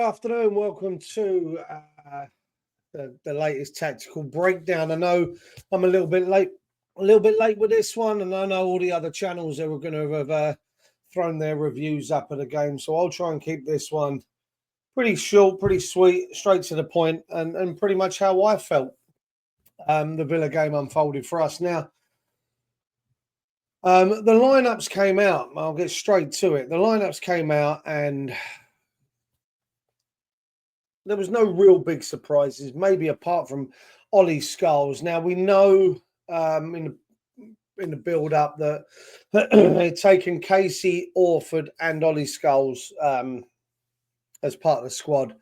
afternoon. Welcome to the latest tactical breakdown. I know I'm a little bit late with this one, and I know all the other channels that were going to have thrown their reviews up of the game. So I'll try and keep this one pretty short, pretty sweet, straight to the point, and pretty much how I felt the Villa game unfolded for us. Now, the lineups came out. I'll get straight to it. The lineups came out, and there was no real big surprises, maybe apart from Ollie Scholes. Now, we know in the build-up that they'd taken Casey, Orford and Ollie Scholes as part of the squad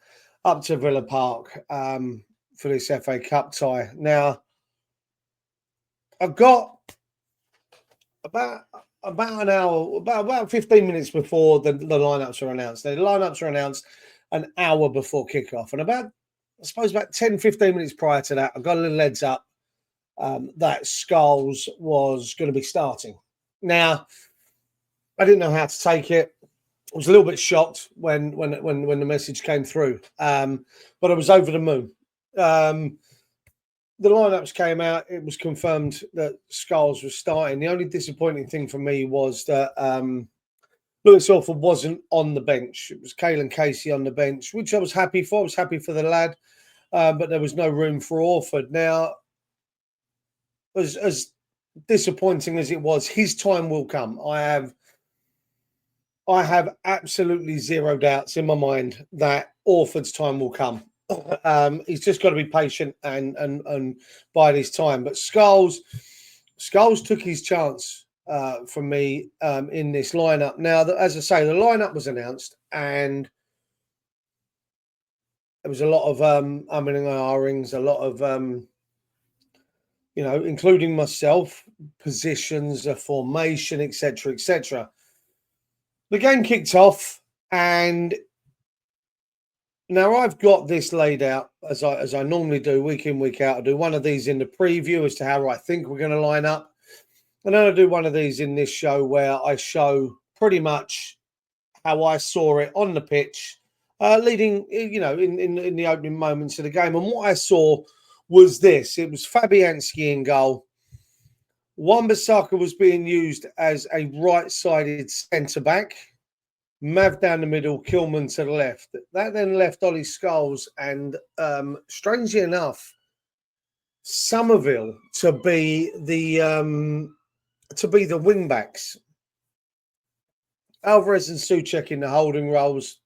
up to Villa Park for this FA Cup tie. Now, I've got about an hour, about 15 minutes before the lineups are announced. The lineups are announced an hour before kickoff, and about 10, 15 minutes prior to that, I got a little heads up that Scholes was going to be starting. Now, I didn't know how to take it. I was a little bit shocked when the message came through, but I was over the moon. The lineups came out. It was confirmed that Scholes was starting. The only disappointing thing for me was that Lewis Orford wasn't on the bench. It was Caelan Casey on the bench, which I was happy for. I was happy for the lad, but there was no room for Orford. Now, as disappointing as it was, his time will come. I have absolutely zero doubts in my mind that Orford's time will come. He's just got to be patient and bide his time. But Scholes took his chance for me in this lineup. Now, as I say, the lineup was announced, and there was a lot of umming and ahhings, a lot of including myself, positions, a formation, etc., etc. The game kicked off, and now I've got this laid out as I normally do, week in, week out. I do one of these in the preview as to how I think we're going to line up. And then I do one of these in this show where I show pretty much how I saw it on the pitch, leading, in the opening moments of the game. And what I saw was this. It was Fabianski in goal. Wan-Bissaka was being used as a right-sided centre-back. Mav down the middle, Kilman to the left. That then left Ollie Scholes and, strangely enough, Somerville to be the wing backs. Alvarez and Souček in the holding roles,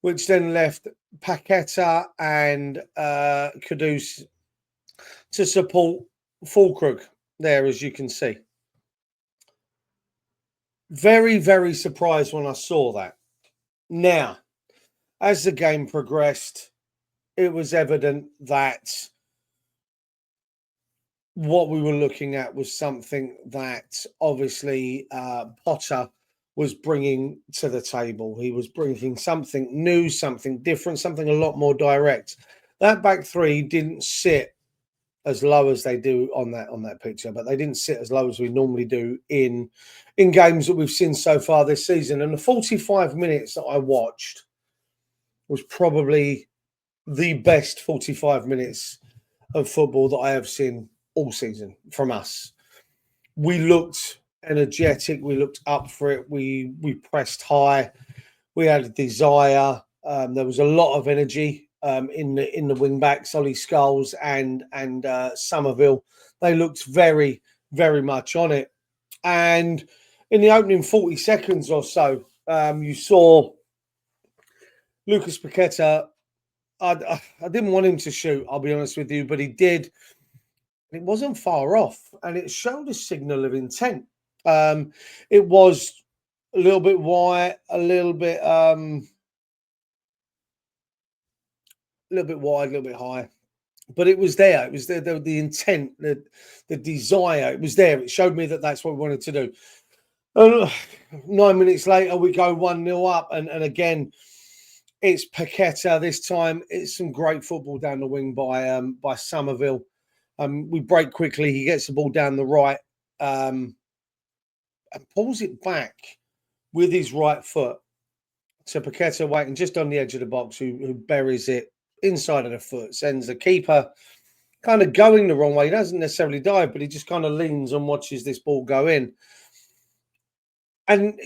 which then left Paqueta and Kudus to support Fulkrug there, as you can see. Very, very surprised when I saw that. Now, as the game progressed, it was evident that what we were looking at was something that obviously Potter was bringing to the table. He was bringing something new, something different, something a lot more direct. That back three didn't sit as low as they do on that picture, but they didn't sit as low as we normally do in games that we've seen so far this season. And the 45 minutes that I watched was probably the best 45 minutes of football that I have seen all season from us. We looked energetic. We looked up for it. We pressed high. We had a desire. There was a lot of energy in the wing backs, Ollie Scholes and Somerville. They looked very, very much on it. And in the opening 40 seconds or so, you saw Lucas Paqueta. I didn't want him to shoot, I'll be honest with you, but he did. It wasn't far off, and it showed a signal of intent. It was a little bit wide, a little bit high, but it was there. It was there. The intent, the desire. It was there. It showed me that that's what we wanted to do. 9 minutes later, we go 1-0 up, and again, it's Paqueta. This time, it's some great football down the wing by Somerville. We break quickly. He gets the ball down the right and pulls it back with his right foot to Paqueta waiting just on the edge of the box, who buries it inside of the foot, sends the keeper kind of going the wrong way. He doesn't necessarily dive, but he just kind of leans and watches this ball go in. And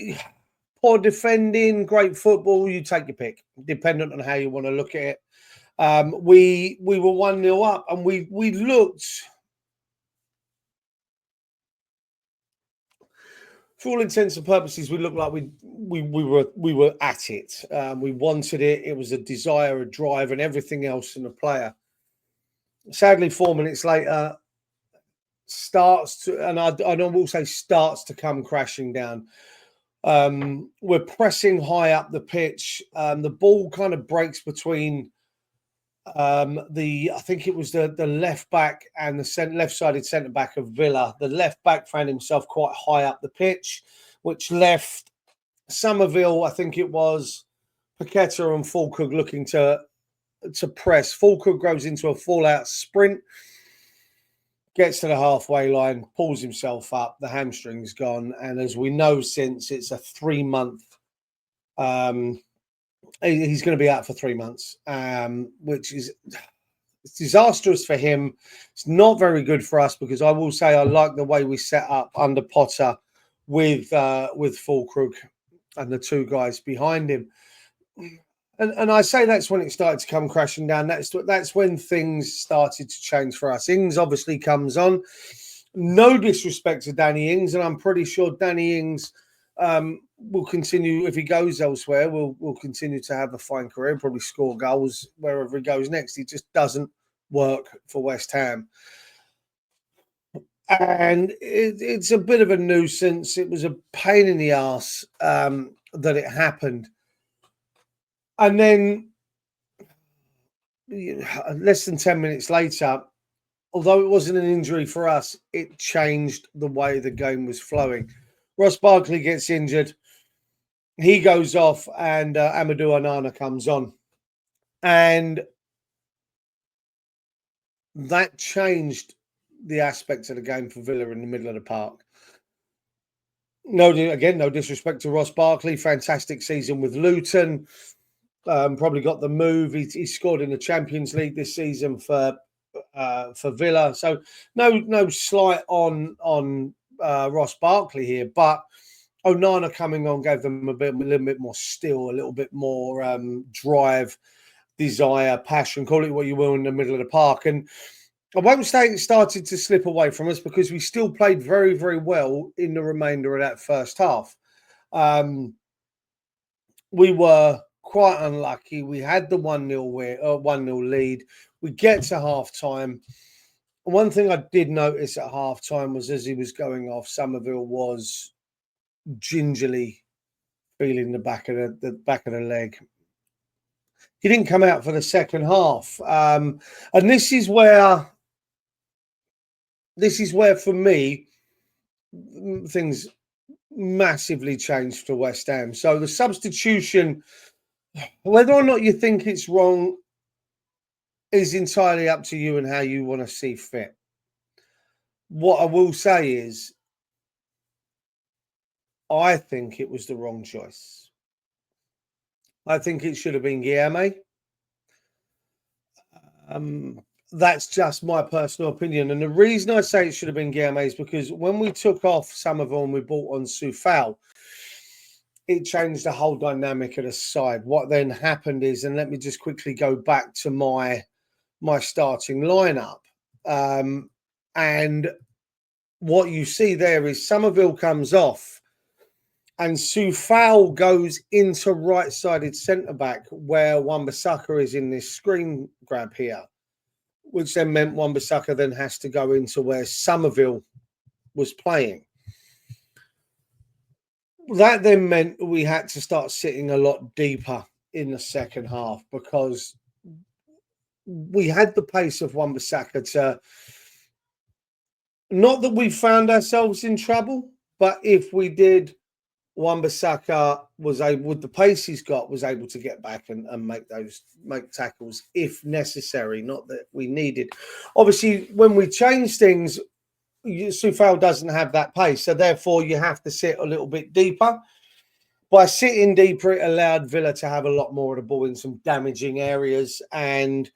poor defending, great football, you take your pick, dependent on how you want to look at it. We were 1-0 up, and we looked, for all intents and purposes, we looked like we were at it. We wanted it. It was a desire, a drive, and everything else in the player. Sadly, 4 minutes later, starts to come crashing down. We're pressing high up the pitch. The ball kind of breaks between I think it was the left back and the left-sided centre back of Villa. The left back found himself quite high up the pitch, which left Somerville, I think it was Paqueta and Fulkrug, looking to press. Fulkrug goes into a full-out sprint, gets to the halfway line, pulls himself up, the hamstring's gone, and as we know since, it's a 3-month. He's going to be out for 3 months, which is disastrous for him. It's not very good for us, because I will say I like the way we set up under Potter with Fulkrug and the two guys behind him. And I say that's when it started to come crashing down. That's when things started to change for us. Ings obviously comes on. No disrespect to Danny Ings, and I'm pretty sure Danny Ings will continue, if he goes elsewhere, will continue to have a fine career, probably score goals wherever he goes next. He just doesn't work for West Ham. And it's a bit of a nuisance. It was a pain in the arse that it happened. And then less than 10 minutes later, although it wasn't an injury for us, it changed the way the game was flowing. Ross Barkley gets injured. He goes off, and Amadou Onana comes on. And that changed the aspects of the game for Villa in the middle of the park. No disrespect to Ross Barkley. Fantastic season with Luton. Probably got the move. He scored in the Champions League this season for Villa. So no slight on Ross Barkley here, but Onana coming on gave them a little bit more steel, a little bit more drive, desire, passion, call it what you will, in the middle of the park. And I won't say it started to slip away from us, because we still played very, very well in the remainder of that first half. We were quite unlucky. We had the 1-0 lead. We get to half time. One thing I did notice at half time was, as he was going off, Somerville was gingerly feeling the back of the leg. He didn't come out for the second half, and this is where for me things massively changed for West Ham. So the substitution, whether or not you think it's wrong, is entirely up to you and how you want to see fit. What I will say is, I think it was the wrong choice. I think it should have been Guilherme. That's just my personal opinion. And the reason I say it should have been Guilherme is because when we took off Somerville and we brought on Soufal, it changed the whole dynamic of the side. What then happened is, and let me just quickly go back to my starting lineup. And what you see there is Somerville comes off and Soufal goes into right-sided centre-back, where Wan-Bissaka is in this screen grab here, which then meant Wan-Bissaka then has to go into where Somerville was playing. That then meant we had to start sitting a lot deeper in the second half, because we had the pace of Wan-Bissaka to... Not that we found ourselves in trouble, but if we did, Wan-Bissaka was able, with the pace he's got, was able to get back and make tackles if necessary, not that we needed. Obviously, when we change things, Soufal doesn't have that pace, so therefore you have to sit a little bit deeper. By sitting deeper, it allowed Villa to have a lot more of the ball in some damaging areas, and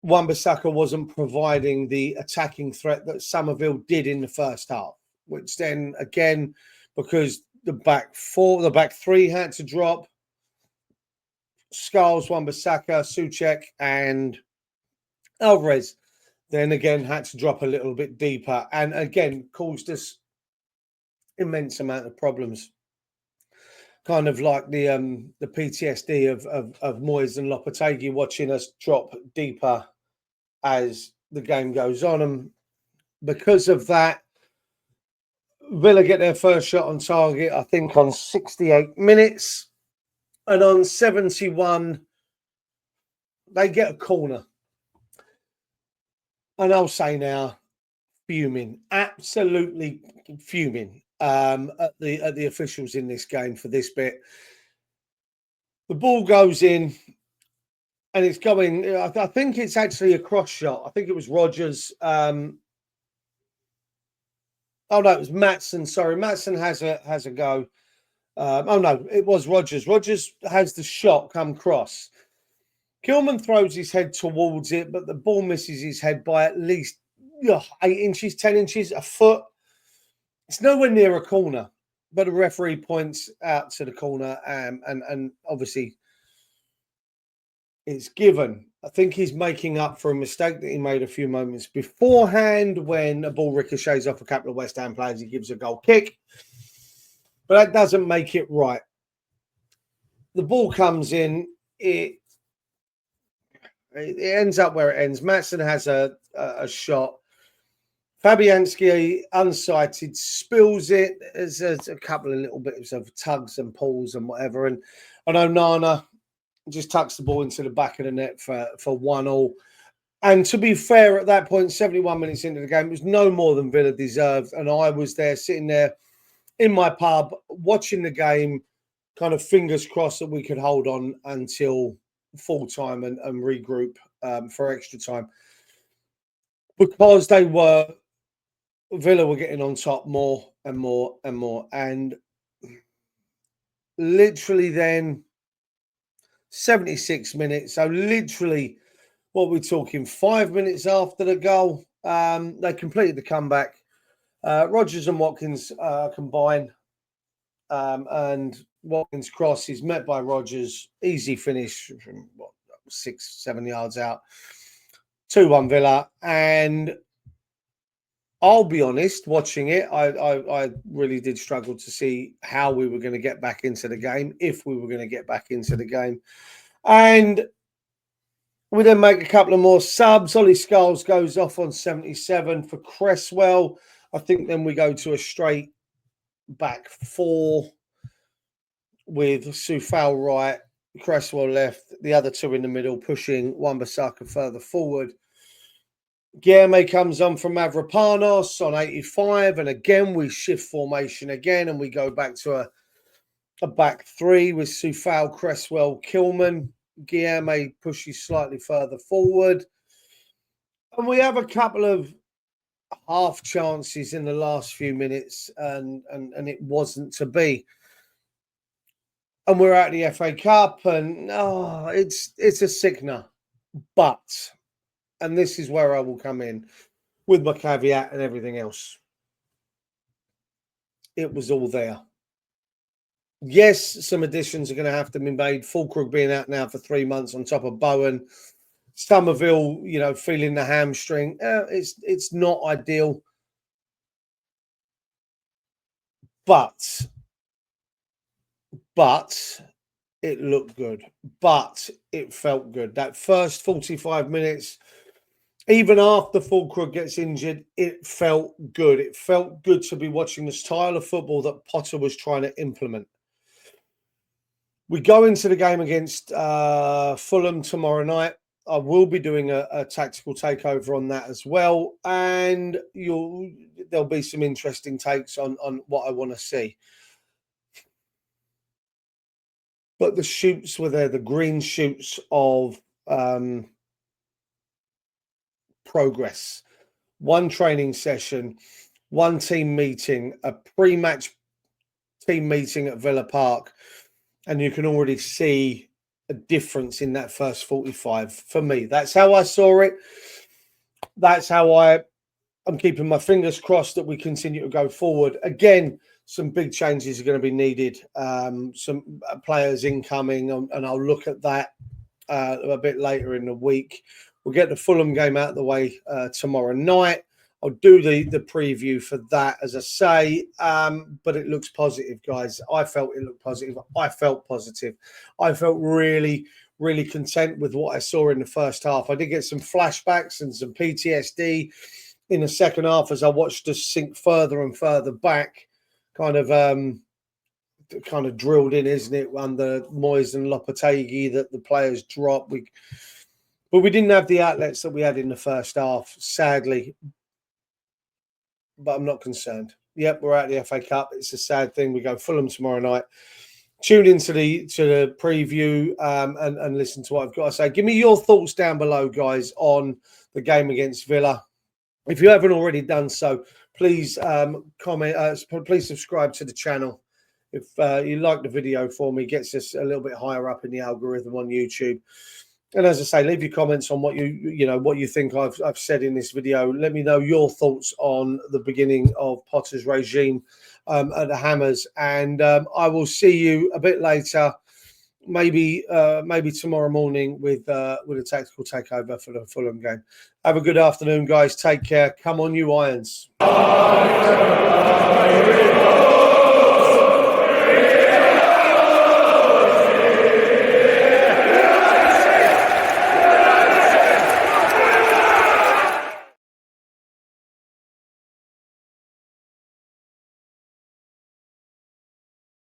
Wan-Bissaka wasn't providing the attacking threat that Somerville did in the first half, which then again, because the back three had to drop, Skulls, Wan-Bissaka, Souček, and Alvarez then again had to drop a little bit deeper, and again caused us immense amount of problems. Kind of like the PTSD of Moyes and Lopetegui watching us drop deeper as the game goes on, and because of that, Villa get their first shot on target, I think, on 68 minutes, and on 71, they get a corner. And I'll say now, fuming, absolutely fuming at the officials in this game for this bit. The ball goes in, and it's going. I think it's actually a cross shot. I think it was Rodgers. Oh no, it was Maatsen. Sorry, Maatsen has a go. Oh no, it was Rodgers. Rodgers has the shot come cross. Kilman throws his head towards it, but the ball misses his head by at least 8 inches, 10 inches, a foot. It's nowhere near a corner, but the referee points out to the corner, and obviously it's given. I think he's making up for a mistake that he made a few moments beforehand when a ball ricochets off a couple of West Ham players. He gives a goal kick, but that doesn't make it right. The ball comes in. It ends up where it ends. Maatsen has a shot. Fabianski, unsighted, spills it. There's a couple of little bits of tugs and pulls and whatever. And Onana just tucks the ball into the back of the net for 1-1. And to be fair, at that point, 71 minutes into the game, it was no more than Villa deserved. And I was there, sitting there in my pub, watching the game, kind of fingers crossed that we could hold on until full time and regroup for extra time, because Villa were getting on top more and more and more, and literally then 76 minutes, so literally what we're talking 5 minutes after the goal, they completed the comeback. Rodgers and Watkins combine, and Watkins' cross is met by Rodgers. Easy finish from 6-7 yards out. 2-1 Villa. And I'll be honest, watching it, I really did struggle to see how we were going to get back into the game, if we were going to get back into the game. And we then make a couple of more subs. Ollie Scholes goes off on 77 for Cresswell. I think then we go to a straight back four with Soufal right, Cresswell left, the other two in the middle, pushing Wan-Bissaka further forward. Guilherme comes on from Mavropanos on 85, and again we shift formation again, and we go back to a back three with Soufal, Cresswell, Kilman. Guilherme pushes slightly further forward, and we have a couple of half chances in the last few minutes, and it wasn't to be. And we're at the FA Cup, and it's a sickener. But, and this is where I will come in with my caveat and everything else, it was all there. Yes, some additions are going to have to be made. Fulkrug being out now for 3 months on top of Bowen. Somerville, feeling the hamstring. It's not ideal. But it looked good. But it felt good. That first 45 minutes, even after Fulkrug gets injured, it felt good. It felt good to be watching the style of football that Potter was trying to implement. We go into the game against Fulham tomorrow night. I will be doing a tactical takeover on that as well. And there'll be some interesting takes on what I want to see. But the shoots were there, the green shoots of progress. One training session, one team meeting, a pre-match team meeting at Villa Park, and you can already see a difference in that first 45. For me, that's how I saw it. That's how I'm keeping my fingers crossed that we continue to go forward. Again, some big changes are going to be needed. Some players incoming, and I'll look at that a bit later in the week. We'll get the Fulham game out of the way tomorrow night. I'll do the preview for that, as I say, but it looks positive, guys. I felt it looked positive. I felt positive. I felt really, really content with what I saw in the first half. I did get some flashbacks and some PTSD in the second half as I watched us sink further and further back, kind of drilled in, isn't it, under Moyes and Lopetegui, that the players dropped. But we didn't have the outlets that we had in the first half, sadly. But I'm not concerned. Yep, we're out of the FA Cup. It's a sad thing. We go Fulham tomorrow night. Tune into the preview and listen to what I've got to say. Give me your thoughts down below, guys, on the game against Villa. If you haven't already done so, please comment. Please subscribe to the channel. If you like the video for me, gets us a little bit higher up in the algorithm on YouTube. And as I say, leave your comments on what you think I've said in this video. Let me know your thoughts on the beginning of Potter's regime at the Hammers, and I will see you a bit later, maybe tomorrow morning with a tactical takeover for the Fulham game. Have a good afternoon, guys. Take care. Come on, you Irons.